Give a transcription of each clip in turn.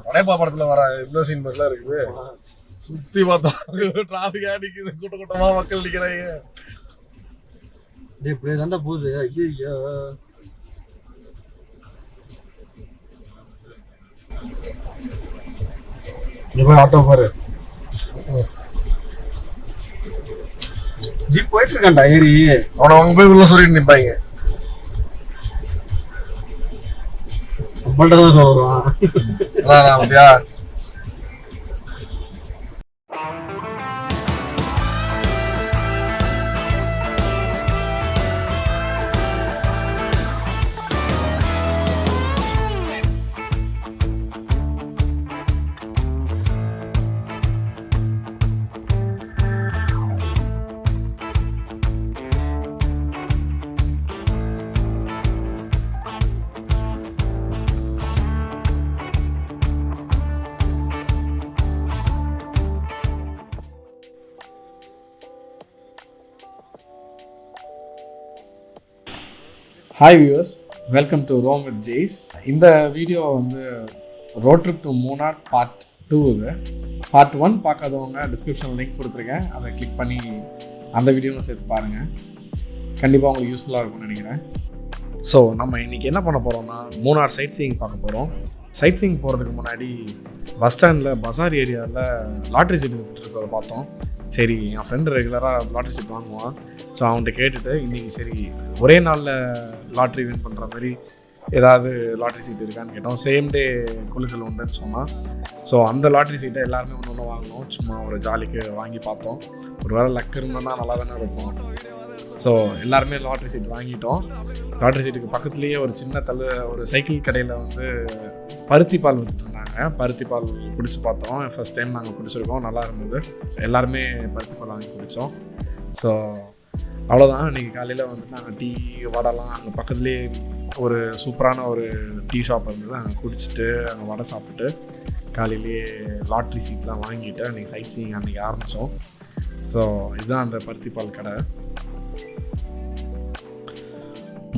படையப்பா படத்துல வர இந்த சீன் மாதிரிலாம் இருக்குது. சுத்தி பார்த்தா டிராபிக்கா நிக்குது, கூட்டமா மக்கள் நிக்கிறாங்க. இப்படி தாண்டா போகுது. ஐயோ ஆட்டோ பாரு, ஜீப் போயிட்டு இருக்கான்டா ஏறி. அவனை அவங்க போய் உள்ள சொல்லிட்டு நிப்பாங்க. நம்மள்ட்ட தான் சொல்றான். அப்படியா? Hi viewers, welcome to roam with Jais. இந்த வீடியோ வந்து road trip to Munnar part 2 இது. பார்ட் 1 பார்க்காதவங்க டிஸ்கிரிப்ஷனில் லிங்க் கொடுத்துருக்கேன், அதை கிளிக் பண்ணி அந்த வீடியோவும் சேர்த்து பாருங்கள். கண்டிப்பாக உங்களுக்கு யூஸ்ஃபுல்லாக இருக்கும்னு நினைக்கிறேன். ஸோ நம்ம இன்றைக்கி என்ன பண்ண போகிறோம்னா மூணார் சைட் சீயிங் பார்க்க போகிறோம். சைட் சீயிங் போகிறதுக்கு முன்னாடி பஸ் ஸ்டாண்டில் பஸார் ஏரியாவில் லாட்ரி சீட் எடுத்துகிட்டு இருக்கிறத பார்த்தோம். சரி, என் ஃப்ரெண்டு ரெகுலராக லாட்ரி சீட் வாங்குவான். ஸோ அவன்கிட்ட கேட்டுட்டு இன்றைக்கி சரி ஒரே நாளில் லாட்ரி வின் பண்ணுற மாதிரி ஏதாவது லாட்ரி சீட் இருக்கான்னு கேட்டோம். சேம் டே குழுக்கள் உண்டுன்னு சொன்னான். ஸோ அந்த லாட்ரி சீட்டை எல்லாருமே ஒன்று ஒன்று வாங்கினோம். சும்மா ஒரு ஜாலிக்கு வாங்கி பார்த்தோம். ஒரு வேளை லக் இருந்தோன்னா நல்லா தானே இருக்கும். ஸோ எல்லாருமே லாட்ரி சீட் வாங்கிட்டோம். லாட்ரி சீட்டுக்கு பக்கத்துலேயே ஒரு சின்ன ஒரு சைக்கிள் கடையில் வந்து பருத்தி பால் விற்றுட்டு இருந்தாங்க. பருத்தி பால் குடிச்சு பார்த்தோம். ஃபஸ்ட் டைம் நாங்கள் குடிச்சிருக்கோம், நல்லா இருந்தது. எல்லாருமே பருத்தி பால் வாங்கி குடித்தோம். ஸோ அவ்வளோதான். இன்றைக்கி காலையில் வந்து நாங்கள் டீ வடைலாம் அங்கே பக்கத்துலேயே ஒரு சூப்பரான ஒரு டீ ஷாப் இருந்தது. அங்கே குடிச்சிட்டு அங்கே வடை சாப்பிட்டுட்டு காலையிலேயே லாட்ரி சீட்லாம் வாங்கிட்டு அன்றைக்கி சைட் சீயிங் அன்றைக்கி ஆரம்பித்தோம். ஸோ இதுதான் அந்த பருத்தி பால் கடை.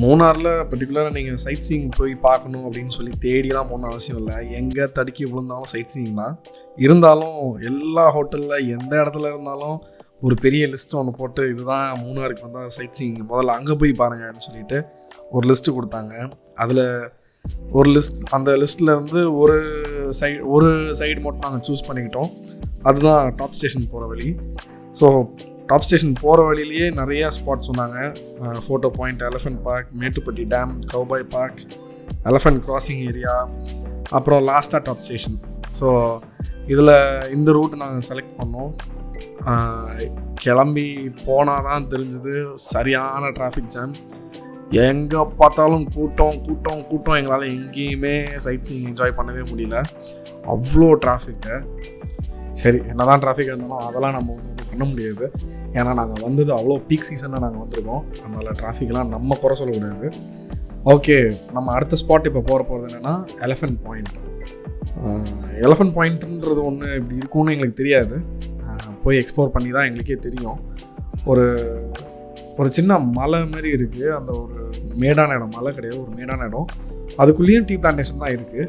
மூணாரில் பர்டிகுலராக நீங்கள் சைட் சீயிங் போய் பார்க்கணும் அப்படின்னு சொல்லி தேடிலாம் போகணும் அவசியம் இல்லை. எங்கே தடுக்கி விழுந்தாலும் சைட் சீயிங் தான். இருந்தாலும் எல்லா ஹோட்டலில் எந்த இடத்துல இருந்தாலும் ஒரு பெரிய லிஸ்ட்டு ஒன்று போட்டு இதுதான் மூணாருக்கு வந்தால் சைட் சீயிங், முதல்ல அங்கே போய் பாருங்கன்னு சொல்லிட்டு ஒரு லிஸ்ட்டு கொடுத்தாங்க. அதில் ஒரு லிஸ்ட், அந்த லிஸ்ட்டில் இருந்து ஒரு சைடு மட்டும் நாங்கள் சூஸ் பண்ணிக்கிட்டோம். அதுதான் டாப் ஸ்டேஷன் போகிற வழி. ஸோ டாப் ஸ்டேஷன் போகிற வழியிலேயே நிறையா ஸ்பாட் சொன்னாங்க. Photo point, elephant park, Mattupetty dam, cowboy park, elephant crossing area, அப்புறம் லாஸ்ட்டாக டாப் ஸ்டேஷன். ஸோ இதில் இந்த ரூட் நாங்கள் செலக்ட் பண்ணோம். கிளம்பி போனால் தான் தெரிஞ்சுது சரியான டிராஃபிக் ஜாம். எங்கே பார்த்தாலும் கூட்டம் கூட்டம் கூட்டம். எங்களால் எங்கேயுமே சைட் சீயிங் என்ஜாய் பண்ணவே முடியல, அவ்வளோ டிராஃபிக்கு. சரி, என்ன தான் டிராஃபிக் இருந்தாலும் அதெல்லாம் நம்ம வந்து பண்ண முடியாது. ஏன்னா நாங்கள் வந்தது அவ்வளோ பீக் சீசனில் நாங்கள் வந்திருக்கோம். அதனால் டிராஃபிக்லாம் நம்ம குறை சொல்லக்கூடாது. ஓகே, நம்ம அடுத்த ஸ்பாட் இப்போ போகிறது என்னென்னா எலஃபண்ட் பாயிண்ட். எலஃபண்ட் பாயிண்ட்டுன்றது ஒன்று இப்படி இருக்கும்னு எங்களுக்கு தெரியாது. போய் எக்ஸ்ப்ளோர் பண்ணி தான் எங்களுக்கே தெரியும். ஒரு சின்ன மலை மாதிரி இருக்குது. அந்த ஒரு மேடான இடம், மலை கிடையாது, ஒரு மேடான இடம். அதுக்குள்ளேயும் டீ பிளான்டேஷன் தான் இருக்குது.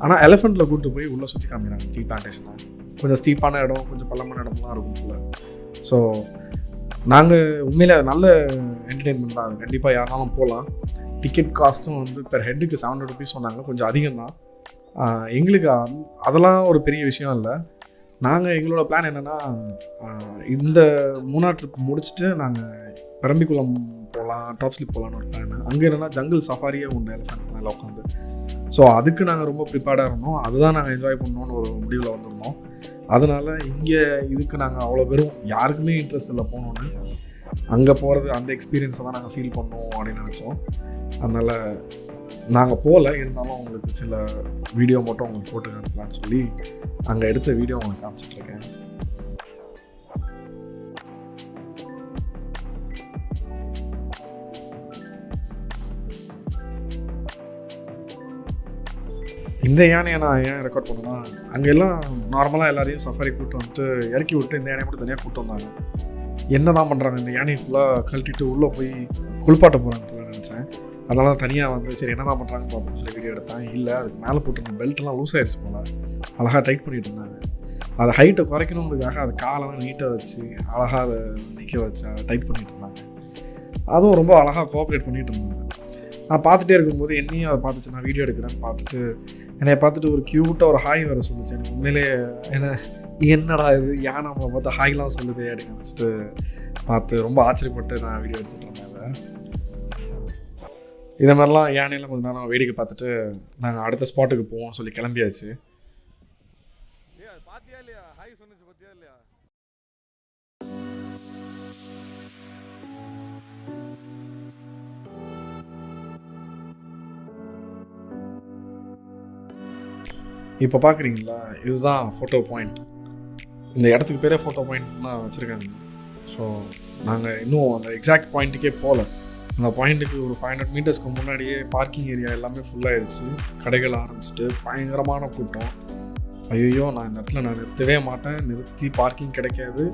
ஆனால் எலஃபண்ட்டில் கூப்பிட்டு போய் உள்ளே சுற்றி காமிக்கிறாங்க டீ பிளான்டேஷனை. கொஞ்சம் ஸ்டீப்பான இடம், கொஞ்சம் பள்ளமான இடம்லாம் இருக்கும் போல். ஸோ நாங்கள் உண்மையிலே அது நல்ல என்டர்டெயின்மெண்ட் தான். அது கண்டிப்பாக யாருனாலும் போகலாம். டிக்கெட் காஸ்ட்டும் வந்து பெர் ஹெட்டுக்கு 700 rupees சொன்னாங்க, கொஞ்சம் அதிகம் தான். எங்களுக்கு அதெல்லாம் ஒரு பெரிய விஷயம் இல்லை. நாங்கள் எங்களோட பிளான் என்னென்னா, இந்த மூணார் ட்ரிப் முடிச்சுட்டு நாங்கள் பெரம்பிக்குளம் போகலாம், டாப் ஸ்லிப் போகலான்னு ஒரு பிளான். அங்கே என்னென்னா ஜங்கிள் சஃபாரியே உண்டு எலஃபண்ட் மேலே உட்காந்து. ஸோ அதுக்கு நாங்கள் ரொம்ப ப்ரிப்பேர்டாக இருந்தோம். அதுதான் நாங்கள் என்ஜாய் பண்ணோன்னு ஒரு முடிவில் வந்திருந்தோம். அதனால் இங்கே இதுக்கு நாங்கள் அவ்வளோ பேரும் யாருக்குமே இன்ட்ரெஸ்ட் இல்லை போகணுன்னு. அங்கே போகிறது அந்த எக்ஸ்பீரியன்ஸை தான் நாங்கள் ஃபீல் பண்ணோம் அப்படின்னு நினச்சோம். அதனால் நாங்கள் போகல, இருந்தாலும் உங்களுக்கு சில வீடியோ மட்டும் உங்களுக்கு போட்டு காமிக்கலான்னு சொல்லி அங்கே எடுத்த வீடியோ உங்களுக்கு காமிச்சிட்ருக்கேன். இந்த யானையை நான் ஏன் ரெக்கார்ட் பண்ணேன்னா, அங்கே எல்லாம் நார்மலாக எல்லாரையும் சஃபாரி கூப்பிட்டு வந்துட்டு இறக்கி விட்டு இந்த யானையை மட்டும் தனியாக கூப்பிட்டு வந்தாங்க. என்ன தான் பண்ணுறாங்க, இந்த யானையை ஃபுல்லாக கழட்டிட்டு உள்ளே போய் குளிப்பாட்ட போகிறாங்க நினச்சேன். அதனால தான் தனியாக வந்து சரி என்ன தான் பண்ணுறாங்கன்னு பார்ப்போம்னு சொல்லி வீடியோ எடுத்தேன். இல்லை, அதுக்கு மேலே போட்டு பெல்ட்லாம் லூஸ் ஆகிடுச்சு போல், அழகாக டைட் பண்ணிகிட்டு இருந்தாங்க. அதை ஹைட்டை குறைக்கணுன்றதுக்காக அது காலெல்லாம் நீட்டாக வச்சு அழகாக அதை நிற்க வச்சு அதை டைட் பண்ணிகிட்டு இருந்தாங்க. அதுவும் ரொம்ப அழகாக கோஆப்ரேட் பண்ணிகிட்டு இருந்தாங்க. நான் பார்த்துட்டே இருக்கும்போது என்னையும் அதை பார்த்துச்சு, நான் வீடியோ எடுக்கிறேன்னு பார்த்துட்டு என்னை பார்த்துட்டு ஒரு க்யூட்டாக ஒரு ஹாய் வேறு சொல்லிச்சு. எனக்கு உண்மையிலே என்னடா இது யானை நம்மளை பார்த்து ஹாய்லாம் சொல்லுது அப்படின்னு நினச்சிட்டு பார்த்து ரொம்ப ஆச்சரியப்பட்டு நான் வீடியோ எடுத்துகிட்டு இருந்தேன். இதை மாதிரிலாம் யானையெல்லாம் கொஞ்சம் நேரம் வேடிக்கை பார்த்துட்டு நாங்கள் அடுத்த ஸ்பாட்டுக்கு போவோம்னு சொல்லி கிளம்பியாச்சு. இப்போ பார்க்குறீங்களா, இதுதான் ஃபோட்டோ பாயிண்ட். இந்த இடத்துக்கு பேரே ஃபோட்டோ பாயிண்ட் தான் வச்சுருக்காங்க. ஸோ நாங்கள் இன்னும் அந்த எக்ஸாக்ட் பாயிண்ட்டுக்கே போகல. அந்த பாயிண்ட்டுக்கு ஒரு 500 மீட்டர்ஸ்க்கு முன்னாடியே பார்க்கிங் ஏரியா எல்லாமே ஃபுல்லாகிடுச்சு. கடைகள் ஆரம்பிச்சிட்டு பயங்கரமான கூட்டம். ஐயோ, நான் இந்த இடத்துல நான் நிறுத்தவே மாட்டேன், நிறுத்தி பார்க்கிங் கிடைக்காது,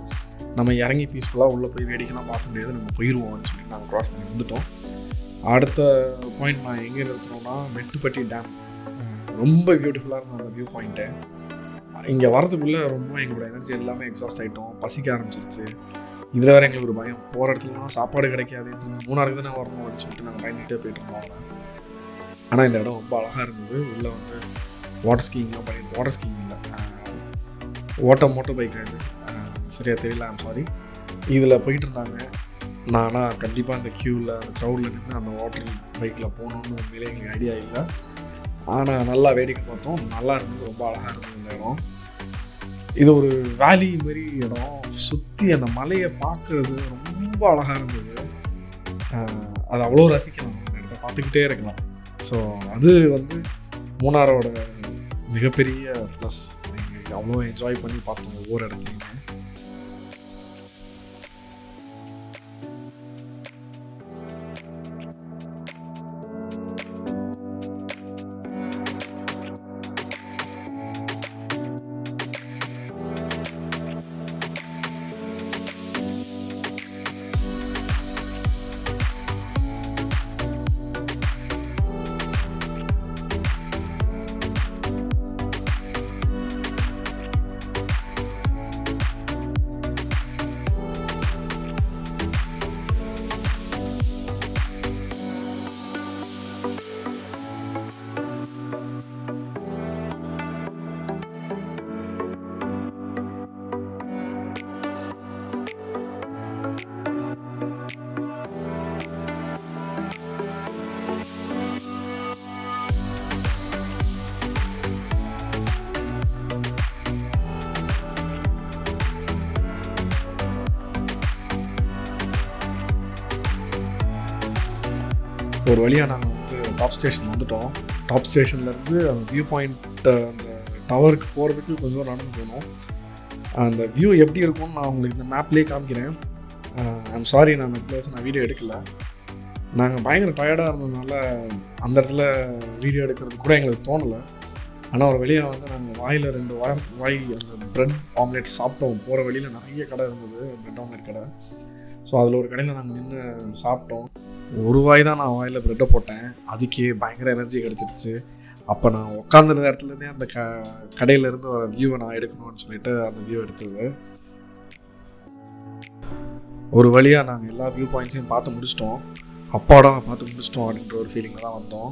நம்ம இறங்கி பீஸ்ஃபுல்லாக உள்ளே போய் வேடிக்கைலாம் பார்க்க முடியாது, நம்ம போயிடுவோம்னு சொல்லி நாங்கள் க்ராஸ் பண்ணி வந்துட்டோம். அடுத்த பாயிண்ட் நான் எங்கே நிறுத்தினோன்னா மெட்டுப்பட்டி டேம். ரொம்ப பியூட்டிஃபுல்லாக இருந்தது அந்த வியூ பாயிண்ட்டு. இங்கே வரதுக்குள்ளே ரொம்ப எங்களோட எனர்ஜி எல்லாமே எக்ஸாஸ்ட் ஆகிட்டோம், பசிக்க ஆரம்பிச்சிருச்சு. இதில் வேறு எங்களுக்கு ஒரு பயம், போகிற இடத்துலலாம் சாப்பாடு கிடைக்காது, மூணாருக்கு தானே வரணும் அப்படின்னு சொல்லிட்டு நாங்கள் பயந்துகிட்டே போயிட்டு இருந்தோம். ஆனால் இந்த இடம் ரொம்ப அழகாக இருந்தது. உள்ளே வந்து வாட்டர் ஸ்கீயிங்லாம் பண்ணிட்டு, வாட்டர் ஸ்கீயிங் இல்லை, மோட்டோ பைக் இது சரியாக தெரியல, ஐம் சாரி. இதில் போயிட்டு இருந்தாங்க. ஆனால் கண்டிப்பாக அந்த க்யூவில் அந்த க்ரௌடில் நின்று அந்த வாட்டர் பைக்கில் போகணுன்னு உண்மையிலே எங்களுக்கு ஐடியா இல்லை. ஆனால் நல்லா வேடிக்கை பார்த்தோம், நல்லா இருந்தது, ரொம்ப அழகாக இருந்தது இந்த இடம். இது ஒரு வேலி மாரி இடம், சுற்றி அந்த மலையை பார்க்குறது ரொம்ப அழகாக இருந்தது. அது அவ்வளோ ரசிக்கலாம், அந்த இடத்த பார்த்துக்கிட்டே இருக்கலாம். ஸோ அது வந்து மூணாரோட மிகப்பெரிய ப்ளஸ். எங்களுக்கு அவ்வளோ என்ஜாய் பண்ணி பார்த்தோம் ஒவ்வொரு இடத்துலையுமே. ஒரு வழியாக நாங்கள் வந்து டாப் ஸ்டேஷன் வந்துட்டோம். டாப் ஸ்டேஷன்லேருந்து அந்த வியூ பாயிண்ட் அந்த டவருக்கு போகிறதுக்கு கொஞ்சம் நடந்து போகணும். அந்த வியூ எப்படி இருக்கும்னு நான் உங்களுக்கு இந்த மேப்லேயே காமிக்கிறேன். ஐம் சாரி, நான் நான் வீடியோ எடுக்கலை. நாங்கள் பயங்கர டயர்டாக இருந்ததுனால அந்த இடத்துல வீடியோ எடுக்கிறது கூட எங்களுக்கு தோணலை. ஆனால் ஒரு வெளியாக வந்து நாங்கள் வாயில் 2 வாய் அந்த ப்ரெட் ஆம்லேட் சாப்பிட்டோம். போகிற வழியில் நிறைய கடை இருந்தது, ப்ரெட் ஆம்லேட் கடை. ஸோ அதில் ஒரு கடையில் நாங்கள் நின்று சாப்பிட்டோம். ஒரு வாய் தான் நான் வாயில் ப்ரெட்டை போட்டேன், அதுக்கே பயங்கர எனர்ஜி கிடச்சிருச்சு. அப்போ நான் உட்காந்துருந்த இடத்துலேருந்தே அந்த கடையிலேருந்து ஒரு வியூவை நான் எடுக்கணும்னு சொல்லிட்டு அந்த வியூ எடுத்தது. ஒரு வழியாக நாங்கள் எல்லா வியூ பாயிண்ட்ஸையும் பார்த்து முடிச்சிட்டோம். அப்பாடா பார்த்து முடிச்சிட்டோம் அப்படின்ற ஒரு ஃபீலிங்கில் தான் வந்தோம்.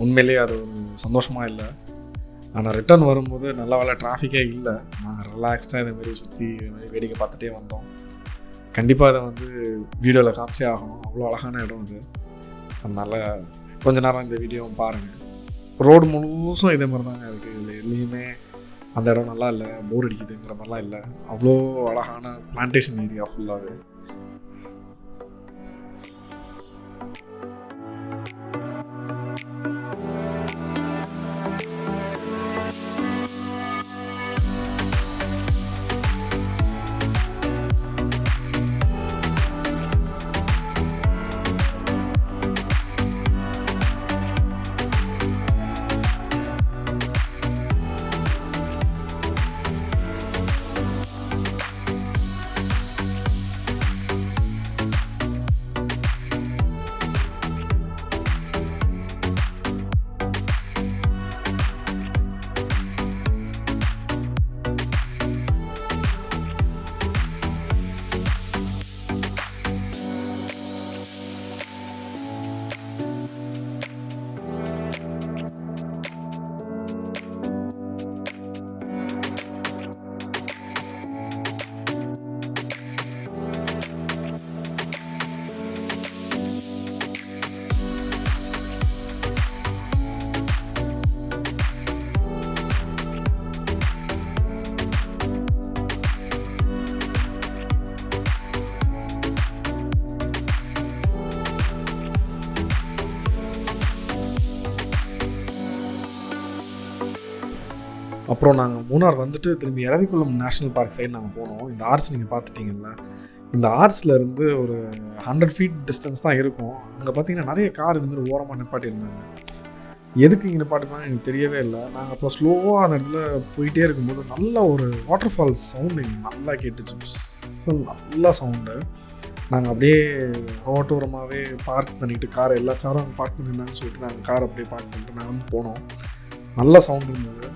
உண்மையிலேயே அது ஒரு சந்தோஷமாக இல்லை. ஆனால் ரிட்டர்ன் வரும்போது நல்ல வேலை டிராஃபிக்கே இல்லை. நாங்கள் ரிலாக்ஸ்டாக இதேமாரி சுற்றி வேடிக்கை பார்த்துட்டே வந்தோம். கண்டிப்பாக அதை வந்து வீடியோவில் காமிச்சே ஆகணும், அவ்வளோ அழகான இடம் இது. அதனால் கொஞ்ச நேரம் இந்த வீடியோவும் பாருங்கள். ரோடு முழுசும் இதே மாதிரி தாங்க இருக்குது. இதில் எதுலேயுமே அந்த இடம் நல்லா இல்லை, போர் அடிக்குதுங்கிற மாதிரிலாம் இல்லை. அவ்வளோ அழகான பிளான்டேஷன் ஏரியா ஃபுல்லாகவே. அப்புறம் நாங்கள் மூணார் வந்துட்டு திரும்பி இரவிக்குளம் நேஷ்னல் பார்க் சைடு நாங்கள் போனோம். இந்த ஆர்ச் நீங்கள் பார்த்துட்டிங்களா, இந்த ஆர்ச்சில் இருந்து ஒரு 100 feet டிஸ்டன்ஸ் தான் இருக்கும். அங்கே பார்த்தீங்கன்னா நிறைய கார் இதுமாதிரி ஓரமாக நிப்பாட்டியிருந்தாங்க. எதுக்கு இங்கே நிப்பாட்டுமா எனக்கு தெரியவே இல்லை. நாங்கள் அப்புறம் ஸ்லோவாக அந்த இடத்துல போயிட்டே இருக்கும்போது நல்ல ஒரு வாட்டர் ஃபால்ஸ் சவுண்டு எங்களுக்கு நல்லா கேட்டுச்சு. நல்லா சவுண்டு. நாங்கள் அப்படியே ரோட்டோரமாகவே பார்க் பண்ணிவிட்டு காரை எல்லா காரும் அங்கே பார்க் பண்ணியிருந்தாங்கன்னு சொல்லிட்டு நாங்கள் காரை அப்படியே பார்க் பண்ணிட்டு நாங்கள் வந்து போனோம். நல்ல சவுண்டு இருந்தது.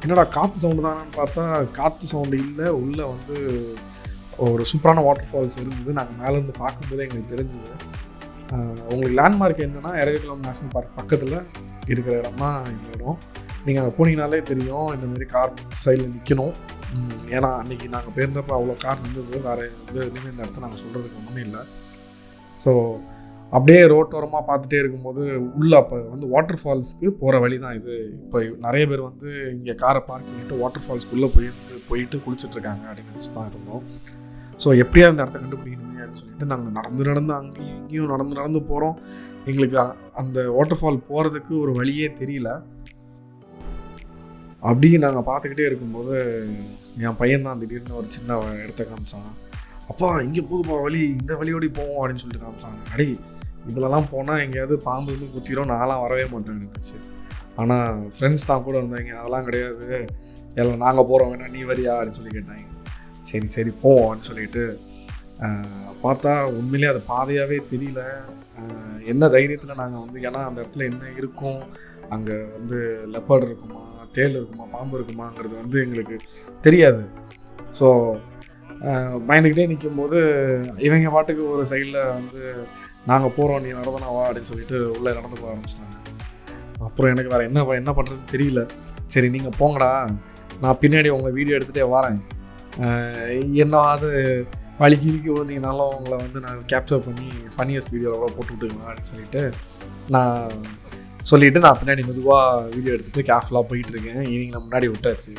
என்னடா காற்று சவுண்டு தானான்னு பார்த்தா காற்று சவுண்டு இல்லை, உள்ளே வந்து ஒரு சூப்பரான வாட்டர் ஃபால்ஸ் இருந்தது. நாங்கள் மேலேருந்து பார்க்கும்போதே எங்களுக்கு தெரிஞ்சுது. உங்களுக்கு லேண்ட்மார்க் என்னென்னா இரவிக்குளம் நேஷ்னல் பார்க் பக்கத்தில் இருக்கிற இடம் தான் இந்த இடம். நீங்கள் அங்கே போனீங்கனாலே தெரியும். இந்தமாரி கார் சைடில் நிற்கணும். ஏன்னா அன்றைக்கி நாங்கள் போயிருந்தப்போ அவ்வளோ கார் நின்றுது. வேறு எந்த இதுவுமே இந்த இடத்த நாங்கள் சொல்கிறதுக்கு ஒன்றும் இல்லை. ஸோ அப்படியே ரோட்டோரமாக பார்த்துட்டே இருக்கும்போது உள்ளே அப்போ வந்து வாட்டர் ஃபால்ஸ்க்கு போகிற வழி தான் இது. இப்போ நிறைய பேர் வந்து இங்கே காரை பார்க் பண்ணிவிட்டு வாட்டர் ஃபால்ஸ்க்குள்ளே போயிட்டு குளிச்சுட்ருக்காங்க அப்படின்னு நினச்சி தான் இருந்தோம். ஸோ எப்படியா இந்த இடத்த கண்டுபிடிக்கணுமே அப்படின்னு சொல்லிட்டு நாங்கள் நடந்து அங்கேயும் இங்கேயும் நடந்து போகிறோம். எங்களுக்கு அந்த வாட்டர் ஃபால் போகிறதுக்கு ஒரு வழியே தெரியல. அப்படியே நாங்கள் பார்த்துக்கிட்டே இருக்கும்போது என் பையன்தான் திடீர்னு ஒரு சின்ன இடத்த காமிச்சான். அப்பா இங்கே போதுப்பா வழி, இந்த வழியோடி போவோம் அப்படின்னு சொல்லிட்டு காமிச்சாங்க. அடி இதிலலாம் போனால் எங்கேயாவது பாம்பு வந்து குத்திரும், நான்லாம் வரவே மாட்டேன் இருந்துச்சு. ஆனால் ஃப்ரெண்ட்ஸ் தான் கூட இருந்தாங்க. அதெல்லாம் கிடையாது, எல்லாம் நாங்கள் போகிறோம், வேணா நீ வரியா அப்படின்னு சொல்லி கேட்டாங்க. சரி போவோம் அப்படின்னு சொல்லிட்டு பார்த்தா உண்மையிலே அது பாதையாகவே தெரியல. என்ன தைரியத்தில் நாங்கள் வந்து, ஏன்னா அந்த இடத்துல என்ன இருக்கும், அங்கே வந்து லெப்பர்டு இருக்குமா, தேள் இருக்குமா, பாம்பு இருக்குமாங்கிறது வந்து எங்களுக்கு தெரியாது. ஸோ பயந்துக்கிட்டே நிற்கும்போது இவங்க பாட்டுக்கு ஒரு சைடில் வந்து நாங்கள் போகிறோம், நீ நடந்தனா வா அப்படின்னு சொல்லிட்டு உள்ளே நடந்து போக ஆரம்பிச்சிட்டாங்க. அப்புறம் எனக்கு வேறு என்ன பண்ணுறதுன்னு தெரியல. சரி நீங்கள் போங்கடா, நான் பின்னாடி உங்களை வீடியோ எடுத்துகிட்டே வரேன், என்னவாது வலிக்கு விழுந்தீங்கனாலும் உங்களை வந்து நான் கேப்சர் பண்ணி ஃபன்னியஸ்ட் வீடியோவில் போட்டு விட்டுக்கலாம் அப்படின்னு சொல்லிவிட்டு நான் பின்னாடி மெதுவாக வீடியோ எடுத்துகிட்டு கேர்ஃபுல்லாக போயிட்டுருக்கேன். இவங்களை முன்னாடி விட்டாச்சு.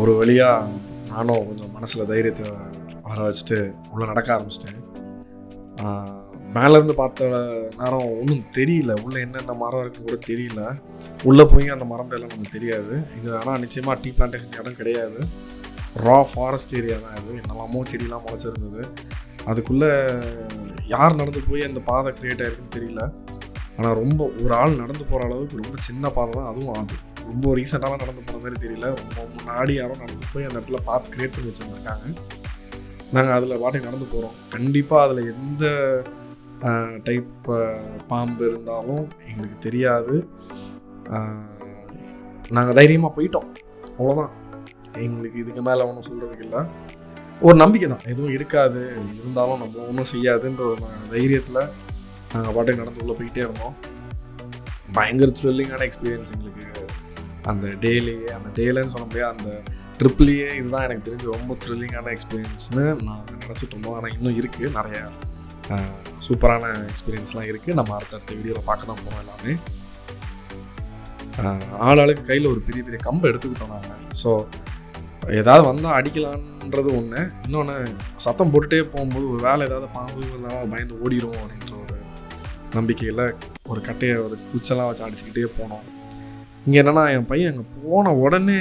ஒரு வழியாக நானும் கொஞ்சம் மனசில் தைரியத்தை வர வச்சுட்டு உள்ளே நடக்க ஆரம்பிச்சிட்டேன். மேலேருந்து பார்த்த நேரம் ஒன்றும் தெரியல, உள்ளே என்னென்ன மரம் இருக்குன்னு கூட தெரியல. உள்ளே போய் அந்த மரம் எல்லாம் நமக்கு தெரியாது. இது ஆனால் நிச்சயமாக டீ பிளான்டேஷன் இடம் கிடையாது, ரா ஃபாரஸ்ட் ஏரியா தான் இது. என்னெல்லாமோ செடியெலாம் முளைச்சிருந்தது. அதுக்குள்ளே யார் நடந்து போய் அந்த பாதை க்ரியேட் ஆகிருக்குன்னு தெரியல. ஆனால் ரொம்ப ஒரு ஆள் நடந்து போகிற அளவுக்கு ரொம்ப சின்ன பாதை தான். அதுவும் அது ரொம்ப ரீசெண்டாலாம் நடந்து போகிற மாதிரி தெரியல. ரொம்ப முன்னாடி யாரும் நடந்து போய் அந்த இடத்துல பார்த்து க்ரியேட் பண்ணி வச்சுருந்துருக்காங்க. நாங்கள் அதில் பாட்டுக்கு நடந்து போகிறோம். கண்டிப்பாக அதில் எந்த டைப் பாம்பு இருந்தாலும் எங்களுக்கு தெரியாது. நாங்கள் தைரியமாக போயிட்டோம், அவ்வளோதான். எங்களுக்கு இதுக்கு மேலே ஒன்றும் சொல்கிறதுக்கு இல்லை. ஒரு நம்பிக்கை தான், எதுவும் இருக்காது, இருந்தாலும் நம்ம ஒன்றும் செய்யாதுன்ற ஒரு தைரியத்தில் நாங்கள் பாட்டுக்கு நடந்து உள்ளே போயிட்டே இருந்தோம். பயங்கர த்ரில்லிங்கான எக்ஸ்பீரியன்ஸ் எங்களுக்கு அந்த டேலன்னு சொல்ல முடியாது, அந்த ட்ரிப்லேயே இதுதான் எனக்கு தெரிஞ்சு ரொம்ப த்ரில்லிங்கான எக்ஸ்பீரியன்ஸ்னு நாங்கள் நினச்சிட்டு இருந்தோம். ஆனால் இன்னும் இருக்குது, நிறையா சூப்பரான எக்ஸ்பீரியன்ஸ்லாம் இருக்குது. நம்ம அடுத்த வீடியோவில் பார்க்க தான் போகிறோம் எல்லாமே. ஆளாளுக்கு கையில் ஒரு பெரிய பெரிய கம்பை எடுத்துக்கிட்டோம் நாங்கள். ஸோ ஏதாவது வந்தால் அடிக்கலான்றது ஒன்று, இன்னொன்று சத்தம் போட்டுகிட்டே போகும்போது ஒரு வேலை ஏதாவது பாம்பு இருந்தாலும் பயந்து ஓடிடும் அப்படின்ற ஒரு நம்பிக்கையில் ஒரு கட்டையை ஒரு குச்செல்லாம் வச்சு அடிச்சுக்கிட்டே போனோம். இங்கே என்னென்னா என் பையன் அங்கே போன உடனே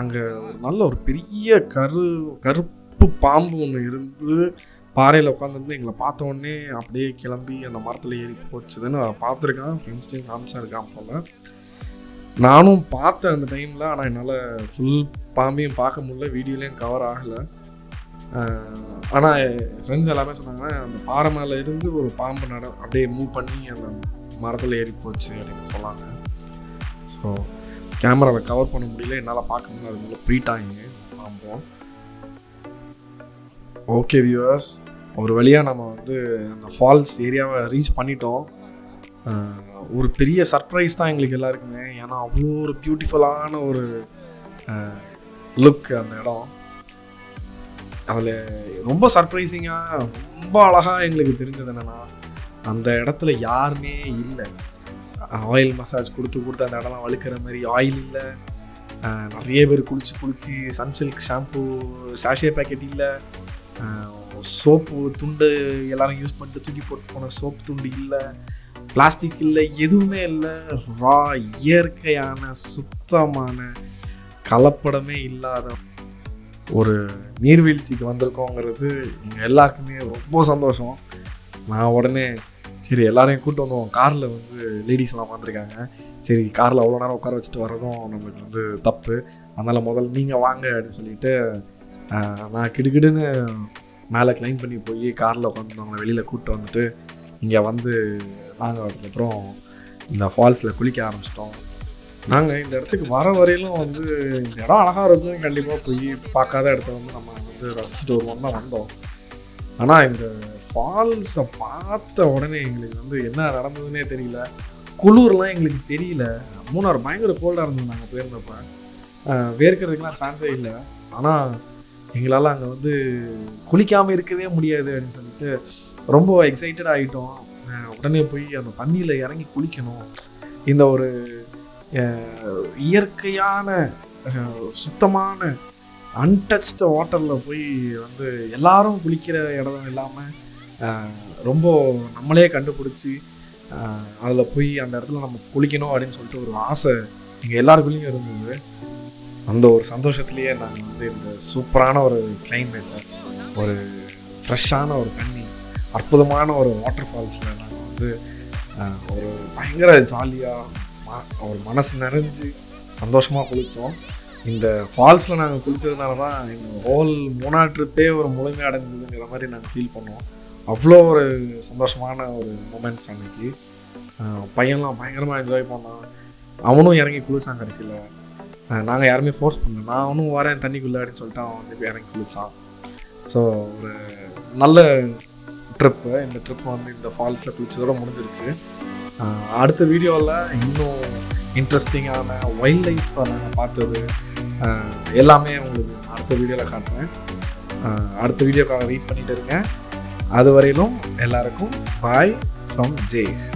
அங்கே ஒரு நல்ல ஒரு பெரிய கருப்பு பாம்பு ஒன்று இருந்து பாறையில் உட்காந்துருந்து எங்களை பார்த்த உடனே அப்படியே கிளம்பி அந்த மரத்தில் ஏறி போச்சுதுன்னு பார்த்துருக்கான். ஃப்ரெண்ட்ஸ்டையும் காமிச்சா இருக்கான் போல். நானும் பார்த்தேன் அந்த டைமில், ஆனால் என்னால் ஃபுல் பாம்பையும் பார்க்க முடியல, வீடியோலையும் கவர் ஆகலை. ஆனால் ஃப்ரெண்ட்ஸ் எல்லாமே சொன்னாங்க அந்த பாறை மேலே இருந்து ஒரு பாம்பு அப்படியே மூவ் பண்ணி அந்த மரத்தில் ஏறி போச்சு அப்படின்னு சொன்னாங்க. ஸோ கேமராவில் கவர் பண்ண முடியல, என்னால் பார்க்க முடியல, அதுக்குள்ளே போயிட்டாங்க பாம்பும். ஓகே வியூவர்ஸ், ஒரு வழியாக நம்ம வந்து அந்த ஃபால்ஸ் ஏரியாவை ரீச் பண்ணிட்டோம். ஒரு பெரிய சர்ப்ரைஸ் தான் எங்களுக்கு எல்லாருக்குமே. ஏன்னா அவ்வளோ ஒரு பியூட்டிஃபுல்லான ஒரு லுக் அந்த இடம். அதில் ரொம்ப சர்ப்ரைசிங்காக ரொம்ப அழகாக எங்களுக்கு தெரிஞ்சது என்னென்னா, அந்த இடத்துல யாருமே இல்லை. ஆயில் மசாஜ் கொடுத்து அந்த இடம்லாம் வழுக்கிற மாதிரி ஆயில் இல்லை, நிறைய பேர் குளிச்சு சன்சில்க் ஷாம்பு சாஷே பேக்கெட் இல்லை, சோப்பு துண்டு எல்லோரும் யூஸ் பண்ணிட்டு தூக்கி போட்டு போன சோப்பு துண்டு இல்லை, பிளாஸ்டிக் இல்லை, எதுவுமே இல்லை. ரா இயற்கையான சுத்தமான கலப்படமே இல்லாத ஒரு நீர்வீழ்ச்சிக்கு வந்திருக்கோங்கிறது எங்கள் எல்லாருக்குமே ரொம்ப சந்தோஷம். நான் உடனே சரி எல்லாரையும் கூப்பிட்டு வந்தோம். காரில் லேடிஸ்லாம் வந்திருக்காங்க. சரி காரில் அவ்வளோ நேரம் உட்கார வச்சுட்டு வர்றதும் நம்மளுக்கு தப்பு. அதனால் முதல்ல நீங்கள் வாங்க அப்படின்னு சொல்லிட்டு நான் கிடுக்கிடுன்னு மேலே கிளைம் பண்ணி போய் காரில் உட்காந்துருந்தவங்களை வெளியில் கூப்பிட்டு வந்துட்டு இங்கே நாங்கள் அதுக்கப்புறம் இந்த ஃபால்ஸில் குளிக்க ஆரம்பிச்சிட்டோம். நாங்கள் இந்த இடத்துக்கு வர வரையிலும் இந்த இடம் அழகாக இருக்கும், கண்டிப்பாக போய் பார்க்காத இடத்த நம்ம ரசிச்சுட்டு வருவோம் தான் வந்தோம். ஆனால் இந்த ஃபால்ஸை பார்த்த உடனே எங்களுக்கு என்ன நடந்ததுன்னே தெரியல. குளிர்லாம் எங்களுக்கு தெரியல. மூணார் பயங்கர கோல்டாக இருந்தது நாங்கள் போயிருந்தப்போ. வேர்க்கிறதுக்கெலாம் சான்ஸே இல்லை. ஆனால் எங்களால் அங்கே குளிக்காமல் இருக்கவே முடியாது அப்படின்னு சொல்லிட்டு ரொம்ப எக்ஸைட்டட் ஆகிட்டோம். உடனே போய் அந்த தண்ணியில் இறங்கி குளிக்கணும். இந்த ஒரு இயற்கையான சுத்தமான அன்டச்டு வாட்டரில் போய் எல்லாரும் குளிக்கிற இடம் இல்லாமல் ரொம்ப நம்மளே கண்டுபிடிச்சி அதில் போய் அந்த இடத்துல நம்ம குளிக்கணும் அப்படின்னு சொல்லிட்டு ஒரு ஆசை எங்கள் எல்லாருக்குள்ளேயும் இருந்தது. அந்த ஒரு சந்தோஷத்துலேயே நாங்கள் இந்த சூப்பரான ஒரு கிளைமேட்டை, ஒரு ஃப்ரெஷ்ஷான ஒரு தண்ணி, அற்புதமான ஒரு வாட்டர் ஃபால்ஸில் நாங்கள் ஒரு பயங்கர ஜாலியாக ஒரு மனசு நிறைஞ்சு சந்தோஷமாக குளித்தோம். இந்த ஃபால்ஸில் நாங்கள் குளித்ததுனால தான் எங்கள் ஹோல் மூணார் ட்ரிப்பே ஒரு முழுமை அடைஞ்சதுங்கிற மாதிரி நாங்கள் ஃபீல் பண்ணுவோம். அவ்வளோ ஒரு சந்தோஷமான ஒரு மூமெண்ட்ஸ் அன்றைக்கி. பையன்லாம் பயங்கரமாக என்ஜாய் பண்ணான். அவனும் இறங்கி குளித்தான். கடைசியில் நாங்கள் யாருமே ஃபோர்ஸ் பண்ணல. நான் அவனும் வரேன் தண்ணிக்குள்ளே அப்படின்னு சொல்லிட்டு அவன் போய் இறங்கி குளித்தான். ஸோ ஒரு நல்ல ட்ரிப்பு. இந்த ட்ரிப் இந்த ஃபால்ஸில் குளிச்சதோடு முடிஞ்சிருச்சு. அடுத்த வீடியோவில் இன்னும் இன்ட்ரெஸ்டிங்கான வைல்ட் லைஃப்பை நாங்கள் பார்த்தது எல்லாமே உங்களுக்கு அடுத்த வீடியோவில் காட்டுறேன். அடுத்த வீடியோக்காக வெயிட் பண்ணிட்டு இருக்கேன். அது வரையிலும் எல்லாருக்கும் பாய் ஃப்ரம் ஜேஸ்.